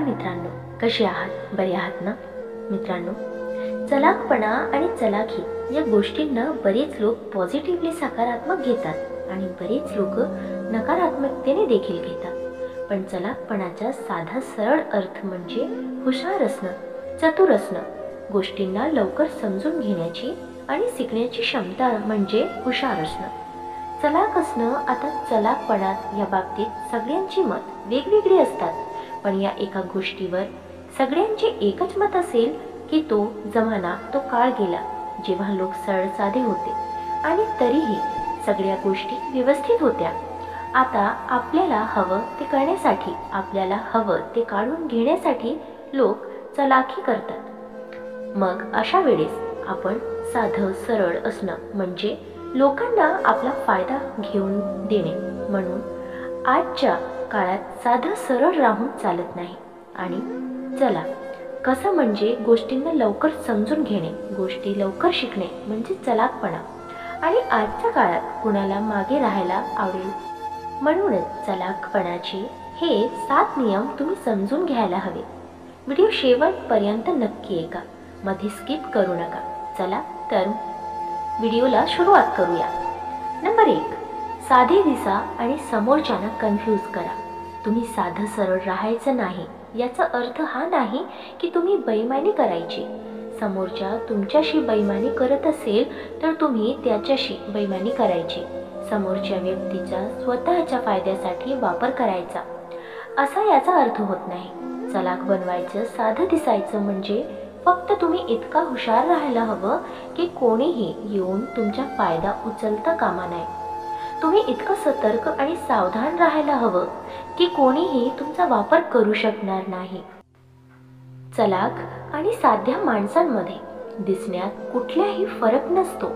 मित्रांनो, कसे आहात? बरे आहात ना? मित्रांनो, चलाखपणा आणि चलाखी या गोष्टींना बरेच लोक पॉझिटिव्हली सकारात्मक घेतात आणि बरेच लोक नकारात्मकतेने देखील घेतात. पण चलाखपणाचा साधा सरळ अर्थ म्हणजे हुशार असणं, चतुर असणं, गोष्टींना लवकर समजून घेण्याची आणि शिकण्याची क्षमता म्हणजे हुशार असणं. चलाख असणं. आता चलाखपणात या बाबतीत सगळ्यांची मत वेगवेगळी असतात, पण या एका गोष्टीवर सगळ्यांचे एकच मत असेल की तो जमाना, तो काळ गेला जेव्हा लोक सरळ साधे होते आणि तरीही सगळ्या गोष्टी व्यवस्थित होत्या. आता आपल्याला हवं ते करण्यासाठी, आपल्याला हवं ते काढून घेण्यासाठी लोक चलाखी करतात. मग अशा वेळेस आपण साधं सरळ असणं म्हणजे लोकांना आपला फायदा घेऊन देणे. म्हणून आजच्या काळात साधं सरळ राहून चालत नाही. आणि चला कसं म्हणजे गोष्टींना लवकर समजून घेणे, गोष्टी लवकर शिकणे म्हणजे चलाखपणा. आणि आजच्या काळात कुणाला मागे राहायला आवडेल? म्हणूनच चलाखपणाचे हे 7 नियम तुम्ही समजून घ्यायला हवे. व्हिडिओ शेवटपर्यंत नक्की ऐका, मध्ये स्किप करू नका. चला तर व्हिडिओला सुरुवात करूया. नंबर 1, साधे दिसा आणि समोरच्यांना कन्फ्यूज करा. तुम्ही साधं सरळ राहायचं नाही याचा अर्थ हा नाही की तुम्ही बेईमानी करायची. समोरच्या तुमच्याशी बेईमानी करत असेल तर तुम्ही त्याच्याशी बेईमानी करायची. समोरच्या व्यक्तीचा स्वतःच्या फायद्यासाठी वापर करायचा असा याचा अर्थ होत नाही. चलाख बनवायचं, साधं दिसायचं म्हणजे फक्त तुम्ही इतका हुशार राहायला हवं की कोणीही येऊन तुमचा फायदा उचलता कामा नये. तुम्ही इतकं सतर्क आणि सावधान राहायला हवं की कोणीही तुमचा वापर करू शकणार नाही. चलाख आणि साध्या माणसांमध्ये दिसण्यात कुठलाही फरक नसतो.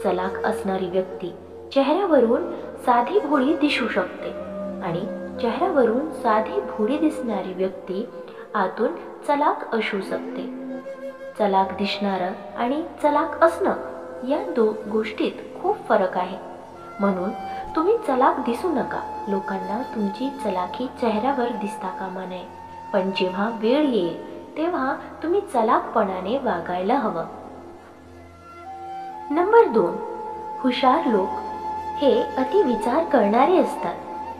चलाख असणारी व्यक्ती चेहऱ्यावरून साधी भोळी दिसू शकते आणि चेहऱ्यावरून साधी भोळी दिसणारी व्यक्ती आतून चलाख असू शकते. चलाख दिसणारं आणि चलाख असणं या गोष्टीत खूप फरक आहे. म्हणून तुम्ही चलाख दिसू नका. लोकांना तुमची चलाखी चेहऱ्यावर दिसता कामा नये. पण जेव्हा वेळ येईल तेव्हा तुम्ही चलाखपणाने वागायला हवं. नंबर 2, हुशार लोक हे अतिविचार करणारे असतात.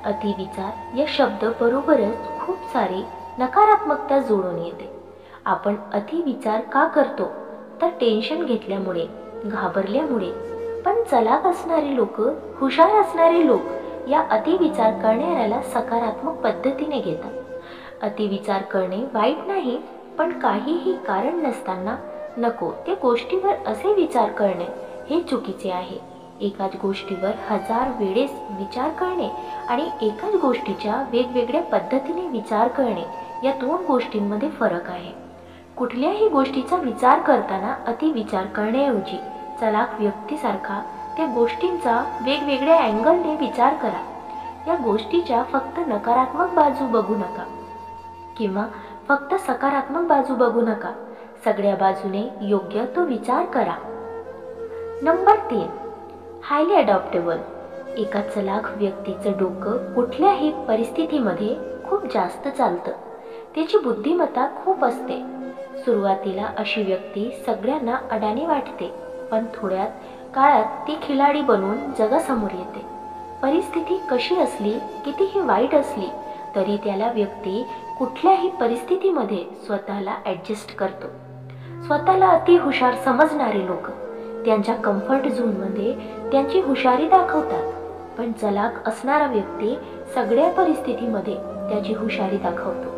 अतिविचार या शब्द बरोबरच खूप सारी नकारात्मकता जोडून येते. आपण अतिविचार का करतो? तर टेन्शन घेतल्यामुळे, घाबरल्यामुळे. पण चलाख असणारे लोक, हुशार असणारे लोक या अतिविचार करणाऱ्याला सकारात्मक पद्धतीने घेतात. अतिविचार करणे वाईट नाही, पण काहीही कारण नसताना नको त्या गोष्टीवर असे विचार करणे हे चुकीचे आहे. एकाच गोष्टीवर 1000 वेळेस विचार करणे आणि एकाच गोष्टीच्या वेगवेगळ्या पद्धतीने विचार करणे या 2 गोष्टींमध्ये फरक आहे. कुठल्याही गोष्टीचा विचार करताना अतिविचार करण्याऐवजी चलाख व्यक्तीसारखा त्या गोष्टींचा वेगवेगळ्या अँगलने विचार करा. या गोष्टीच्या फक्त नकारात्मक बाजू बघू नका किंवा फक्त सकारात्मक बाजू बघू नका. सगळ्या बाजूने योग्य तो विचार करा. Number 3, highly adaptable. एका चलाख व्यक्तीचं डोकं कुठल्याही परिस्थितीमध्ये खूप जास्त चालतं. त्याची बुद्धिमत्ता खूप असते. सुरुवातीला अशी व्यक्ती सगळ्यांना अडाणी वाटते, पण थोड्याच काळात ती खिलाडी बनून जगासमोर येते. परिस्थिती कशी असली, कितीही वाईट असली तरी त्याला व्यक्ती कुठल्याही परिस्थितीमध्ये स्वतःला ॲडजस्ट करतो. स्वतःला अति हुशार समजणारे लोक त्यांच्या कम्फर्ट झोनमध्ये त्यांची हुशारी दाखवतात. पण चलाख असणारा व्यक्ती सगळ्या परिस्थितीमध्ये त्याची हुशारी दाखवतो.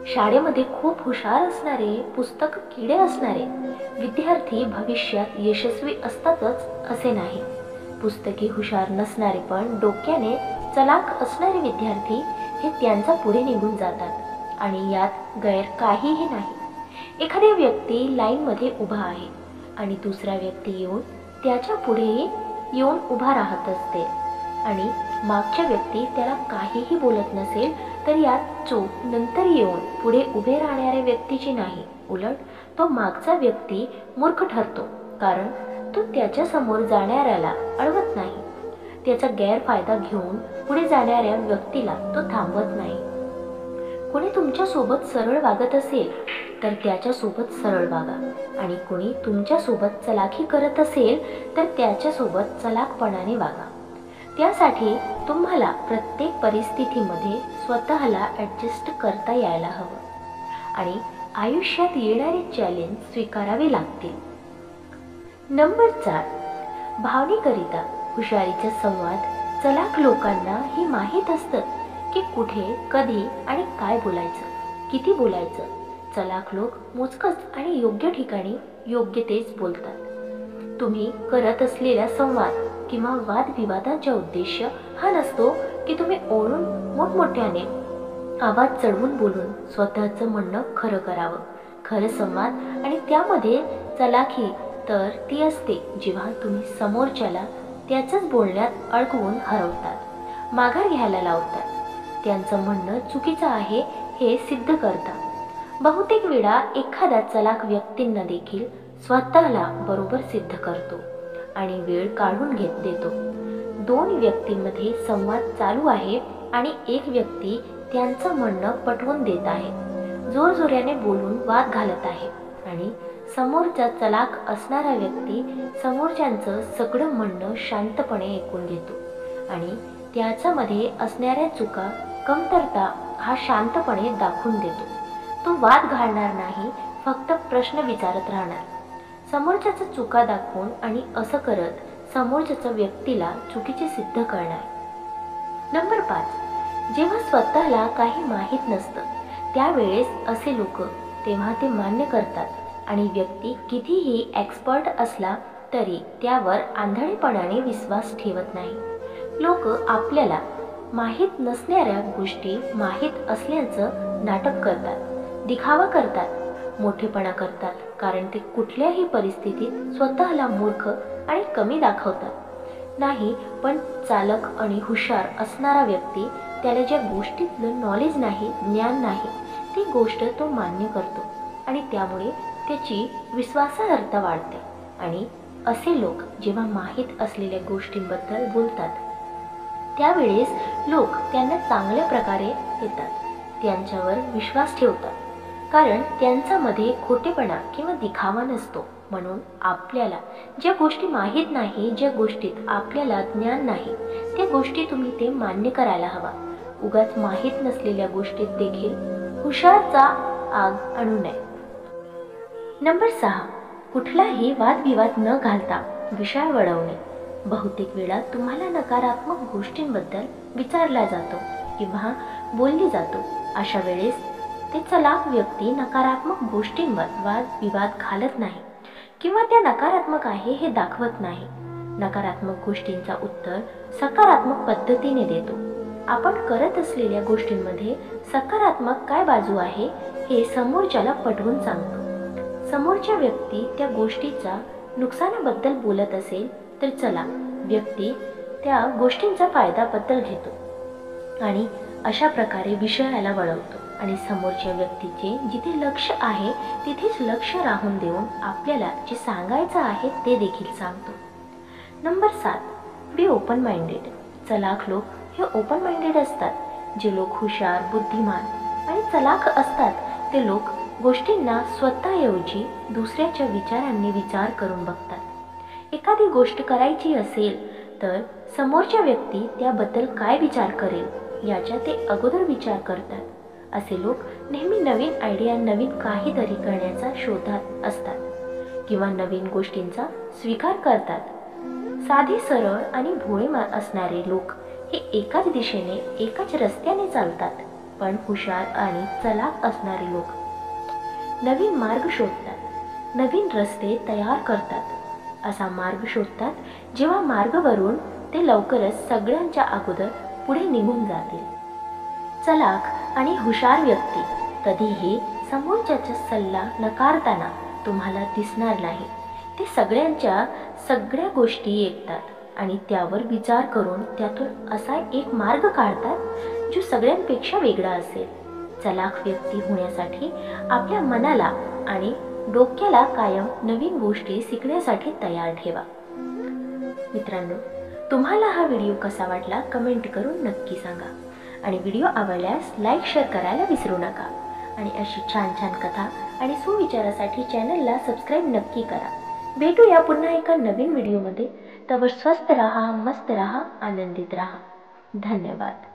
शाळेमध्ये खूप हुशार असणारे, पुस्तक किडे असणारे विद्यार्थी भविष्यात यशस्वी असतातच असे नाही. पुस्तकी हुशार नसणारे पण डोक्याने चलाख असणारे विद्यार्थी हे त्यांचा पुढे निघून जातात आणि यात गैर काहीही नाही. एखादी व्यक्ती लाईनमध्ये उभा आहे आणि दुसरा व्यक्ती येऊन त्याच्या पुढे येऊन उभा राहत असते आणि मागच्या व्यक्ती त्याला काहीही बोलत नसेल तर यात चूक नंतर येऊन पुढे उभे राहणाऱ्या व्यक्तीची नाही, उलट तो मागचा व्यक्ती मूर्ख ठरतो, कारण तो त्याच्या समोर जाणाऱ्याला अडवत नाही. त्याचा गैरफायदा घेऊन पुढे जाणाऱ्या व्यक्तीला तो थांबवत नाही. कोणी तुमच्यासोबत सरळ वागत असेल तर त्याच्यासोबत सरळ वागा, आणि कोणी तुमच्यासोबत चलाखी करत असेल तर त्याच्यासोबत चलाखपणाने वागा. त्यासाठी तुम्हाला प्रत्येक परिस्थितीमध्ये स्वतःला ॲडजस्ट करता यायला हवं आणि आयुष्यात येणारे चॅलेंज स्वीकारावे लागतील. नंबर 4, भावनिकरिता हुशारीचा संवाद. चलाख लोकांना हे माहीत असतं की कुठे, कधी आणि काय बोलायचं, किती बोलायचं. चलाख लोक मोजकच आणि योग्य ठिकाणी योग्य तेच बोलतात. तुम्ही करत असलेला संवाद किंवा वादविवादांचा उद्देश हा नसतो की तुम्ही ओरडून मोठमोठ्याने आवाज चढवून बोलून स्वतःचं म्हणणं खरं करावं. खरं संवाद आणि त्यामध्ये चलाखी तर ती असते जेव्हा तुम्ही समोरच्याला त्याचंच बोलण्यात अडकवून हरवतात, माघार घ्यायला लावतात, त्यांचं म्हणणं चुकीचं आहे हे सिद्ध करतात. बहुतेक वेळा एखादा चलाख व्यक्तींना देखील स्वतःला बरोबर सिद्ध करतो आणि वेळ काढून देतो. 2 व्यक्तींमध्ये संवाद चालू आहे आणि एक व्यक्ती त्यांचं म्हणणं पटवून देत आहे, जोरजोराने बोलून वाद घालत आहे, आणि समोरचा चलाख असणारा व्यक्ती समोरच्यांचं सगळं म्हणणं शांतपणे ऐकून घेतो आणि त्याच्यामध्ये असणाऱ्या चुका, कमतरता हा शांतपणे दाखवून देतो. तो वाद घालणार नाही, फक्त प्रश्न विचारत राहणार, समोरच्याचा चुका दाखवून, आणि असं करत समोरच्याच्या व्यक्तीला चुकीचे सिद्ध करणार. नंबर 5, जेव्हा स्वतःला काही माहीत नसतं त्यावेळेस असे लोक तेव्हा ते मान्य करतात आणि व्यक्ती कितीही एक्सपर्ट असला तरी त्यावर आंधळेपणाने विश्वास ठेवत नाही. लोक आपल्याला माहीत नसणाऱ्या गोष्टी माहीत असल्याचं नाटक करतात, दिखावा करतात, मोठेपणा करतात, कारण ते कुठल्याही परिस्थितीत स्वतःला मूर्ख आणि कमी दाखवतात नाही. पण चालक आणि हुशार असणारा व्यक्ती त्याला ज्या गोष्टीतलं नॉलेज नाही, ज्ञान नाही, ती गोष्ट तो मान्य करतो आणि त्यामुळे त्याची विश्वासार्हता वाढते. आणि असे लोक जेव्हा माहीत असलेल्या गोष्टींबद्दल बोलतात त्यावेळेस लोक त्यांना चांगल्या प्रकारे येतात, त्यांच्यावर विश्वास ठेवतात, कारण त्यांच्यामध्ये खोटेपणा किंवा दिखावा नसतो. म्हणून आपल्याला ज्या गोष्टी माहीत नाही, ज्या गोष्टीत आपल्याला ज्ञान नाही, त्या गोष्टी तुम्ही ते मान्य करायला हवा. उगाच माहीत नसलेल्या गोष्टीत देखील हुशारचा आग आणू नये. नंबर 6, कुठलाही वादविवाद न घालता विषय वळवणे. बहुतेक वेळा तुम्हाला नकारात्मक गोष्टींबद्दल विचारला जातो किंवा बोलली जातो. अशा वेळेस ते चलाख व्यक्ती नकारात्मक गोष्टींवर वादविवाद घालत नाही किंवा त्या नकारात्मक आहे हे दाखवत नाही. नकारात्मक गोष्टींचा उत्तर सकारात्मक पद्धतीने देतो. आपण करत असलेल्या गोष्टींमध्ये सकारात्मक काय बाजू आहे हे समोरच्याला पटवून सांगतो. समोरच्या व्यक्ती त्या गोष्टीचा नुकसानाबद्दल बोलत असेल तर चला व्यक्ती त्या गोष्टींचा फायदाबद्दल घेतो आणि अशा प्रकारे विषयाला वळवतो आणि समोरच्या व्यक्तीचे जिथे लक्ष आहे तिथेच लक्ष राहून देऊन आपल्याला जे सांगायचं आहे ते देखील सांगतो. Number 7, be open minded. चलाख लोक हे ओपन माइंडेड असतात. जे लोक हुशार, बुद्धिमान आणि चलाख असतात ते लोक गोष्टींना स्वतःऐवजी दुसऱ्याच्या विचारांनी विचार करून बघतात. एखादी गोष्ट करायची असेल तर समोरच्या व्यक्ती त्याबद्दल काय विचार करेल याचा ते अगोदर विचार करतात. असे लोक नेहमी नवीन आयडिया, नवीन काहीतरी करण्याचा शोधात असतात किंवा नवीन गोष्टींचा स्वीकार करतात. साधी, सरळ आणि भोळे असणारे लोक हे एकाच दिशेने, एकाच रस्त्याने चालतात. पण हुशार आणि चलाख असणारे लोक नवीन मार्ग शोधतात, नवीन रस्ते तयार करतात. असा मार्ग शोधतात जेव्हा मार्गावरून ते लवकरच सगळ्यांच्या अगोदर पुढे निघून जातील. चलाख आणि हुशार व्यक्ती कधीही समोरच्याचा सल्ला नकारताना तुम्हाला दिसणार नाही. ते सगळ्या गोष्टी ऐकतात आणि त्यावर विचार करून त्यातून असा एक मार्ग काढतात जो सगळ्यांपेक्षा वेगळा असेल. चलाख व्यक्ती होण्यासाठी आपल्या मनाला आणि डोक्याला कायम नवीन गोष्टी शिकण्यासाठी तयार ठेवा. मित्रांनो, तुम्हाला हा व्हिडिओ कसा वाटला कमेंट करून नक्की सांगा आणि व्हिडिओ आवडल्यास लाईक शेअर करायला विसरू नका. आणि अशी छान छान कथा आणि सुविचारासाठी चॅनलला सबस्क्राईब नक्की करा. भेटूया पुन्हा एका नवीन व्हिडिओमध्ये. तवर स्वस्थ रहा, मस्त रहा, आनंदित रहा. धन्यवाद.